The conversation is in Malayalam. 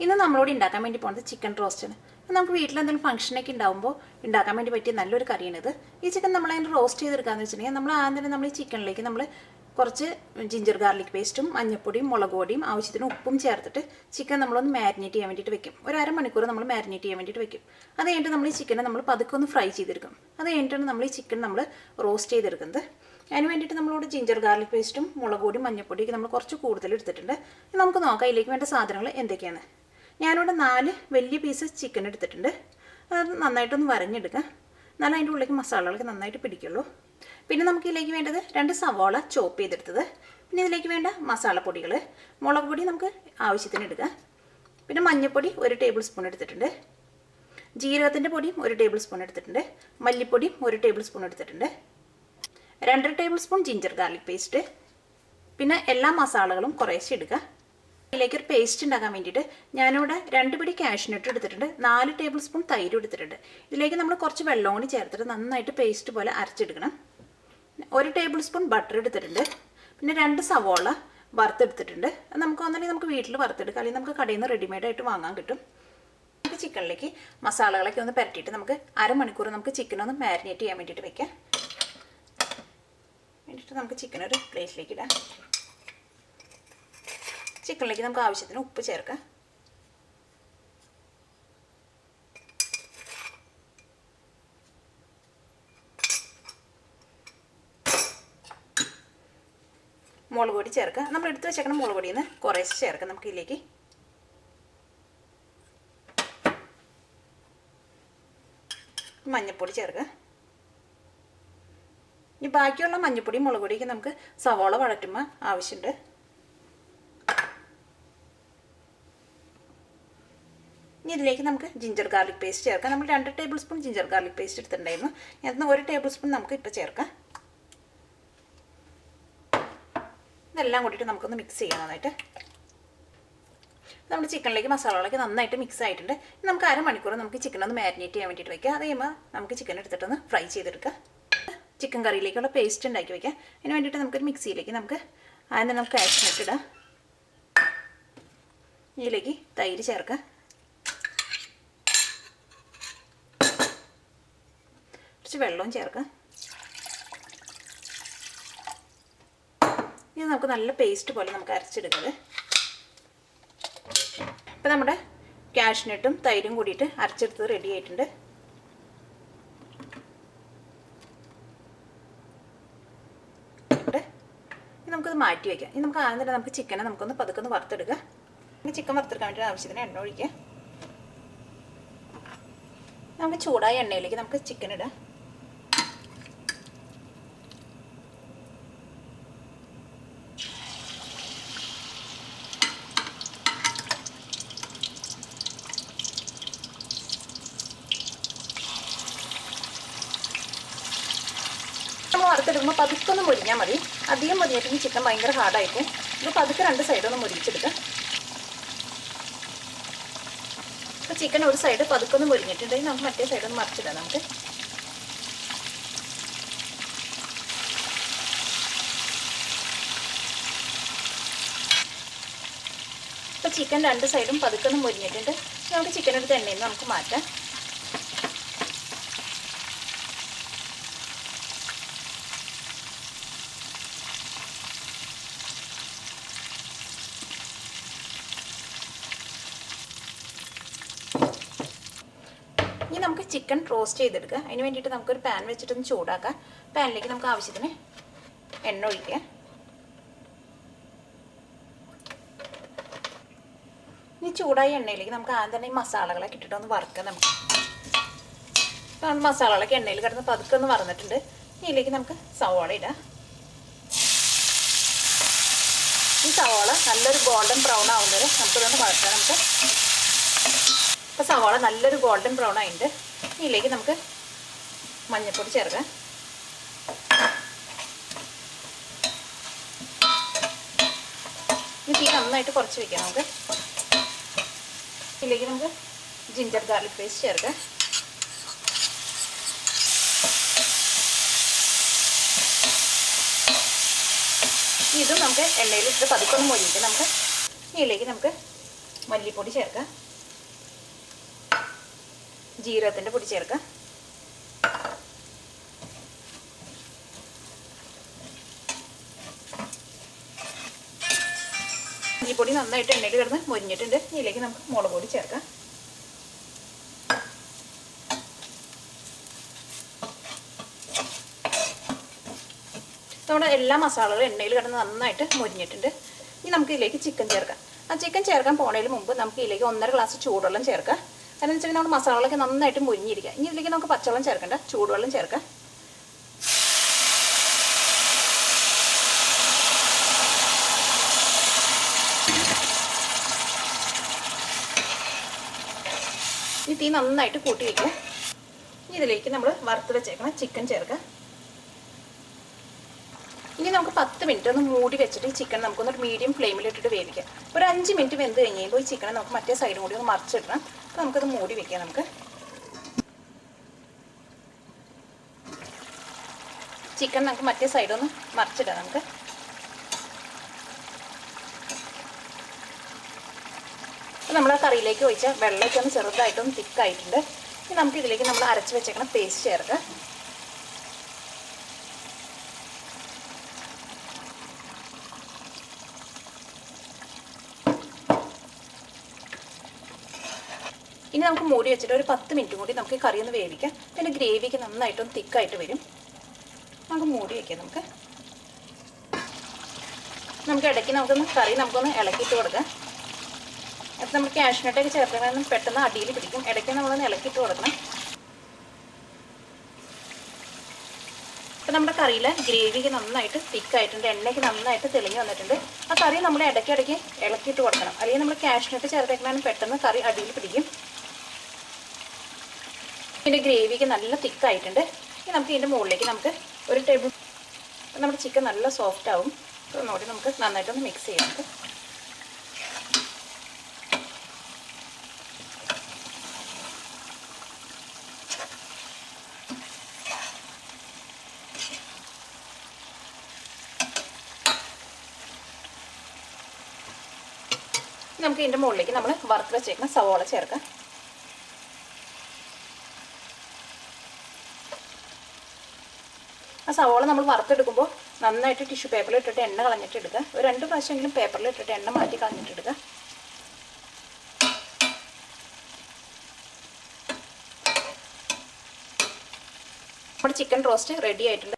ഇന്ന് നമ്മളോട് ഉണ്ടാക്കാൻ വേണ്ടി പോകുന്നത് ചിക്കൻ റോസ്റ്റാണ്. നമുക്ക് വീട്ടിൽ എന്തെങ്കിലും ഫംഗ്ഷനൊക്കെ ഉണ്ടാകുമ്പോൾ ഉണ്ടാക്കാൻ വേണ്ടി പറ്റിയ നല്ലൊരു കറിയാണിത്. ഈ ചിക്കൻ നമ്മൾ അതിന് റോസ്റ്റ് ചെയ്തെടുക്കാമെന്ന് വെച്ചിട്ടുണ്ടെങ്കിൽ നമ്മൾ ആദ്യം തന്നെ നമ്മൾ ഈ ചിക്കനിലേക്ക് നമ്മൾ കുറച്ച് ജിഞ്ചർ ഗാർലിക് പേസ്റ്റും മഞ്ഞൾപ്പൊടിയും മുളക് പൊടിയും ആവശ്യത്തിന് ഉപ്പും ചേർത്തിട്ട് ചിക്കൻ നമ്മളൊന്ന് മാരിനേറ്റ് ചെയ്യാൻ വേണ്ടിയിട്ട് വെക്കും. ഒരു അരമണിക്കൂർ നമ്മൾ മാരിനേറ്റ് ചെയ്യാൻ വേണ്ടിയിട്ട് വെക്കും. അത് കഴിഞ്ഞിട്ട് നമ്മൾ ഈ ചിക്കനെ നമ്മൾ പതുക്കെ ഒന്ന് ഫ്രൈ ചെയ്തെടുക്കും. അത് കഴിഞ്ഞിട്ടാണ് നമ്മൾ ഈ ചിക്കൻ നമ്മൾ റോസ്റ്റ് ചെയ്തെടുക്കുന്നത്. അതിന് വേണ്ടിയിട്ട് നമ്മളോട് ജിഞ്ചർ ഗാർലിക് പേസ്റ്റും മുളക് പൊടിയും മഞ്ഞൾപ്പൊടിയൊക്കെ നമ്മൾ കുറച്ച് കൂടുതൽ എടുത്തിട്ടുണ്ട്. നമുക്ക് നോക്കാം അതിലേക്ക് വേണ്ട സാധനങ്ങൾ എന്തൊക്കെയാണ്. ഞാനിവിടെ 4 വലിയ പീസ് ചിക്കൻ എടുത്തിട്ടുണ്ട്. അത് നന്നായിട്ടൊന്ന് വരഞ്ഞെടുക്കാം, എന്നാലും അതിൻ്റെ ഉള്ളിലേക്ക് മസാലകളൊക്കെ നന്നായിട്ട് പിടിക്കുള്ളൂ. പിന്നെ നമുക്ക് ഇതിലേക്ക് വേണ്ടത് 2 സവാള ചോപ്പ് ചെയ്തെടുത്തത്. പിന്നെ ഇതിലേക്ക് വേണ്ട മസാലപ്പൊടികൾ, മുളക് പൊടി നമുക്ക് ആവശ്യത്തിന് എടുക്കാം. പിന്നെ മഞ്ഞൾപ്പൊടി 1 ടേബിൾ സ്പൂൺ എടുത്തിട്ടുണ്ട്. ജീരകത്തിൻ്റെ പൊടിയും 1 ടേബിൾ സ്പൂൺ എടുത്തിട്ടുണ്ട്. മല്ലിപ്പൊടിയും 1 ടേബിൾ സ്പൂൺ എടുത്തിട്ടുണ്ട്. 2 table spoon ginger garlic paste. പിന്നെ എല്ലാ മസാലകളും കുറേശ്ശെ എടുക്കുക. ഇതിലേക്ക് ഒരു പേസ്റ്റ് ഉണ്ടാക്കാൻ വേണ്ടിയിട്ട് ഞാനിവിടെ 2 പിടി കാഷ്നട്ട് എടുത്തിട്ടുണ്ട്. 4 ടേബിൾ സ്പൂൺ തൈര് എടുത്തിട്ടുണ്ട്. ഇതിലേക്ക് നമ്മൾ കുറച്ച് വെള്ളം കൂടി ചേർത്തിട്ട് നന്നായിട്ട് പേസ്റ്റ് പോലെ അരച്ചെടുക്കണം. 1 ടേബിൾ സ്പൂൺ ബട്ടർ എടുത്തിട്ടുണ്ട്. പിന്നെ 2 സവോള വറുത്തെടുത്തിട്ടുണ്ട്. നമുക്ക് ഒന്നല്ലെങ്കിൽ നമുക്ക് വീട്ടിൽ വറുത്തെടുക്കാം, അല്ലെങ്കിൽ നമുക്ക് കടയിൽ നിന്ന് റെഡിമെയ്ഡായിട്ട് വാങ്ങാൻ കിട്ടും. നമുക്ക് ചിക്കനിലേക്ക് മസാലകളൊക്കെ ഒന്ന് പുരട്ടിയിട്ട് നമുക്ക് അരമണിക്കൂർ നമുക്ക് ചിക്കനൊന്ന് മാരിനേറ്റ് ചെയ്യാൻ വേണ്ടിയിട്ട് വെക്കാം. വേണ്ടിയിട്ട് നമുക്ക് ചിക്കൻ ഒരു പ്ലേറ്റിലേക്ക് ഇടാം. ചിക്കനിലേക്ക് നമുക്ക് ആവശ്യത്തിന് ഉപ്പ് ചേർക്കാം. മുളക് പൊടി ചേർക്കാം. നമ്മൾ എടുത്ത് വെച്ചേക്കണം മുളക് പൊടിയിൽ നിന്ന് കുറേശ്ശെ ചേർക്കാം. നമുക്ക് ഇതിലേക്ക് മഞ്ഞൾപ്പൊടി ചേർക്കാം. ഇനി ബാക്കിയുള്ള മഞ്ഞൾപ്പൊടിയും മുളക് പൊടിയൊക്കെ നമുക്ക് സവാള വഴറ്റുമ്പോൾ ആവശ്യമുണ്ട്. ഇനി ഇതിലേക്ക് നമുക്ക് ജിഞ്ചർ ഗാർലിക് പേസ്റ്റ് ചേർക്കാം. നമ്മൾ 2 table spoon ginger garlic paste എടുത്തിട്ടുണ്ടായിരുന്നു. അതിന് 1 ടേബിൾ സ്പൂൺ നമുക്ക് ഇപ്പോൾ ചേർക്കാം. ഇതെല്ലാം കൂട്ടിയിട്ട് നമുക്കൊന്ന് മിക്സ് ചെയ്യാം നന്നായിട്ട്. നമ്മുടെ ചിക്കനിലേക്ക് മസാലകളൊക്കെ നന്നായിട്ട് മിക്സ് ആയിട്ടുണ്ട്. നമുക്ക് അരമണിക്കൂർ നമുക്ക് ചിക്കൻ ഒന്ന് മാരിനേറ്റ് ചെയ്യാൻ വേണ്ടിയിട്ട് വയ്ക്കാം. അത് കഴിയുമ്പോൾ നമുക്ക് ചിക്കൻ എടുത്തിട്ടൊന്ന് ഫ്രൈ ചെയ്തെടുക്കാം. ചിക്കൻ കറിയിലേക്കുള്ള പേസ്റ്റ് ഉണ്ടാക്കി വയ്ക്കാം. അതിന് വേണ്ടിയിട്ട് നമുക്കൊരു മിക്സിയിലേക്ക് നമുക്ക് ആദ്യം നമുക്ക് കാഷ്നട്ട് ഇടാം. ഇതിലേക്ക് തൈര് ചേർക്കാം. കുറച്ച് വെള്ളവും ചേർക്കാം. ഇത് നമുക്ക് നല്ല പേസ്റ്റ് പോലെ നമുക്ക് അരച്ചെടുക്കുന്നത്. ഇപ്പം നമ്മുടെ കാഷ്നട്ടും തൈരും കൂടിയിട്ട് അരച്ചെടുത്തത് റെഡി ആയിട്ടുണ്ട്. നമുക്കത് മാറ്റി വയ്ക്കാം. ഇനി നമുക്ക് ആദ്യം തന്നെ നമുക്ക് ചിക്കനെ നമുക്കൊന്ന് പതുക്കെ വറുത്തെടുക്കുക. ചിക്കൻ വറുത്തെടുക്കാൻ വേണ്ടി ആവശ്യത്തിന് എണ്ണ ഒഴിക്കുക. നമുക്ക് ചൂടായ എണ്ണയിലേക്ക് നമുക്ക് ചിക്കൻ ഇടാം. വറുത്തെടുക്കുമ്പോൾ പതുക്കൊന്ന് മുരിഞ്ഞാൽ മതി. അധികം മുരിഞ്ഞിട്ട് ചിക്കൻ ഭയങ്കര ഹാർഡായിരിക്കും. ഇത് പതുക്കെ 2 സൈഡൊന്ന് മുരിച്ചെടുക്കുക. ഇപ്പോൾ ചിക്കൻ ഒരു സൈഡ് പതുക്കൊന്ന് മുരിഞ്ഞിട്ടുണ്ടെങ്കിൽ നമുക്ക് മറ്റേ സൈഡൊന്ന് മറിച്ചിടാം. നമുക്ക് ഇപ്പോൾ ചിക്കൻ 2 സൈഡും പതുക്കൊന്ന് മുരിഞ്ഞിട്ടുണ്ട്. നമുക്ക് ചിക്കൻ എടുത്ത് എണ്ണയിൽ നിന്ന് നമുക്ക് മാറ്റാം. ഇനി നമുക്ക് ചിക്കൻ റോസ്റ്റ് ചെയ്തെടുക്കുക. അതിന് വേണ്ടിയിട്ട് നമുക്കൊരു പാൻ വെച്ചിട്ടൊന്ന് ചൂടാക്കാം. പാനിലേക്ക് നമുക്ക് ആവശ്യത്തിന് എണ്ണ ഒഴിക്കുക. ഇനി ചൂടായ എണ്ണയിലേക്ക് നമുക്ക് ആദ്യം തന്നെ ഈ മസാലകളൊക്കെ ഇട്ടിട്ടൊന്ന് വറുക്കാം. നമുക്ക് മസാലകളൊക്കെ എണ്ണയിൽ കിടന്ന് പതുക്കെ ഒന്ന് വറന്നിട്ടുണ്ട്. ഇതിലേക്ക് നമുക്ക് സവാള ഇടാം. ഈ സവാള നല്ലൊരു ഗോൾഡൻ ബ്രൗൺ ആവുന്നത് നമുക്കിതൊന്ന് വഴറ്റാം. നമുക്ക് ഇപ്പോൾ സവാള നല്ലൊരു ഗോൾഡൻ ബ്രൗൺ ആയിട്ടുണ്ട്. ഇതിലേക്ക് നമുക്ക് മഞ്ഞൾപ്പൊടി ചേർക്കാം. ഈ തീ നന്നായിട്ട് കുറച്ച് വയ്ക്കാം. നമുക്ക് ഇതിലേക്ക് നമുക്ക് ജിഞ്ചർ ഗാർലിക് പേസ്റ്റ് ചേർക്കാം. ഇതും നമുക്ക് എണ്ണയിൽ ഇട്ട് പതുക്കൊന്ന് മൊരിയിട്ട് നമുക്ക് ഇതിലേക്ക് നമുക്ക് മല്ലിപ്പൊടി ചേർക്കുക, ജീരകത്തിൻ്റെ പൊടി ചേർക്കുക, മല്ലിപ്പൊടി നന്നായിട്ട് എണ്ണയിൽ കിടന്ന് മൊരിഞ്ഞിട്ടുണ്ട്. ഇതിലേക്ക് നമുക്ക് മുളക് പൊടി ചേർക്കാം. നമ്മുടെ എല്ലാ മസാലകളും എണ്ണയിൽ കിടന്ന് നന്നായിട്ട് മൊരിഞ്ഞിട്ടുണ്ട്. ഇനി നമുക്ക് ഇതിലേക്ക് ചിക്കൻ ചേർക്കാം. ആ ചിക്കൻ ചേർക്കാൻ പോണതിന് മുമ്പ് നമുക്ക് ഇതിലേക്ക് 1.5 ഗ്ലാസ് ചൂടുവെള്ളം ചേർക്കാം. കാരണം വെച്ചാൽ നമ്മുടെ മസാലകളൊക്കെ നന്നായിട്ട് മൊരിഞ്ഞിരിക്കുക. ഇനി ഇതിലേക്ക് നമുക്ക് പച്ചവെള്ളം ചേർക്കണ്ട, ചൂടുവെള്ളം ചേർക്കാം. ഈ തീ നന്നായിട്ട് കൂട്ടി വയ്ക്കുക. ഇനി ഇതിലേക്ക് നമ്മൾ വറുത്ത് വെച്ചേക്കണം ചിക്കൻ ചേർക്കുക. ഇനി നമുക്ക് 10 മിനിറ്റ് ഒന്ന് മൂടി വെച്ചിട്ട് ഈ ചിക്കൻ നമുക്കൊന്ന് മീഡിയം ഫ്ലെയിമിലിട്ടിട്ട് വേവിക്കാം. ഒരു 5 മിനിറ്റ് വെന്ത് കഴിഞ്ഞ് കഴിയുമ്പോൾ ഈ ചിക്കനെ നമുക്ക് മറ്റേ സൈഡും കൂടി ഒന്ന് മറിച്ചിടണം. അപ്പോൾ നമുക്കത് മൂടി വെക്കാം. നമുക്ക് ചിക്കൻ നമുക്ക് മറ്റേ സൈഡൊന്ന് മറിച്ചിടാം. നമുക്ക് നമ്മൾ ആ കറിയിലേക്ക് ഒഴിച്ച വെള്ളമൊക്കെ ഒന്ന് ചെറുതായിട്ടൊന്ന് തിക്കായിട്ടുണ്ട്. ഇനി നമുക്ക് ഇതിലേക്ക് നമ്മൾ അരച്ച് വെച്ചേക്കണം പേസ്റ്റ് ചേർക്കുക. ഇനി നമുക്ക് മൂടി വെച്ചിട്ട് ഒരു 10 മിനിറ്റ് കൂടി നമുക്ക് കറി ഒന്ന് വേവിക്കാം. പിന്നെ ഗ്രേവിക്ക് നന്നായിട്ടൊന്ന് തിക്കായിട്ട് വരും. നമുക്ക് മൂടി വയ്ക്കാം. നമുക്ക് ഇടയ്ക്ക് നമുക്കൊന്ന് ഇളക്കിയിട്ട് കൊടുക്കാം. അപ്പം നമ്മൾ കാഷ്നട്ടൊക്കെ ചേർക്കണമെന്ന് പെട്ടെന്ന് അടിയിൽ പിടിക്കും. ഇടയ്ക്ക് നമ്മളൊന്ന് ഇളക്കിയിട്ട് കൊടുക്കണം. അപ്പം നമ്മുടെ കറിയിലെ ഗ്രേവിക്ക് നന്നായിട്ട് തിക്കായിട്ടുണ്ട്, എണ്ണയ്ക്ക് നന്നായിട്ട് തെളിഞ്ഞ് വന്നിട്ടുണ്ട്. ആ കറി നമ്മൾ ഇടയ്ക്കിടയ്ക്ക് ഇളക്കിയിട്ട് കൊടുക്കണം. അല്ലെങ്കിൽ നമ്മൾ കാഷ്നട്ട് ചേർത്തേക്കണമെന്ന് പെട്ടെന്ന് കറി അടിയിൽ പിടിക്കും. പിന്നെ ഗ്രേവിക്ക് നല്ല തിക്കായിട്ടുണ്ട്. ഇനി നമുക്ക് ഇതിൻ്റെ മുകളിലേക്ക് നമുക്ക് ഒരു ടേബിൾ നമ്മുടെ ചിക്കൻ നല്ല സോഫ്റ്റ് ആവും. ഒന്നുകൂടി നമുക്ക് നന്നായിട്ടൊന്ന് മിക്സ് ചെയ്യാം. നമുക്ക് ഇതിൻ്റെ മുകളിലേക്ക് നമ്മൾ വറുത്ത് വെച്ചേക്കുന്ന സവോള ചേർക്കാം. ആ സവോള നമ്മൾ വറുത്തെടുക്കുമ്പോൾ നന്നായിട്ട് ടിഷ്യൂ പേപ്പറിൽ ഇട്ടിട്ട് എണ്ണ കളഞ്ഞിട്ട് എടുക്കുക. ഒരു 2 പ്രാവശ്യമെങ്കിലും പേപ്പറിൽ ഇട്ടിട്ട് എണ്ണ മാറ്റി കളഞ്ഞിട്ട് എടുക്കുക. നമ്മുടെ ചിക്കൻ റോസ്റ്റ് റെഡി ആയിട്ടുണ്ട്.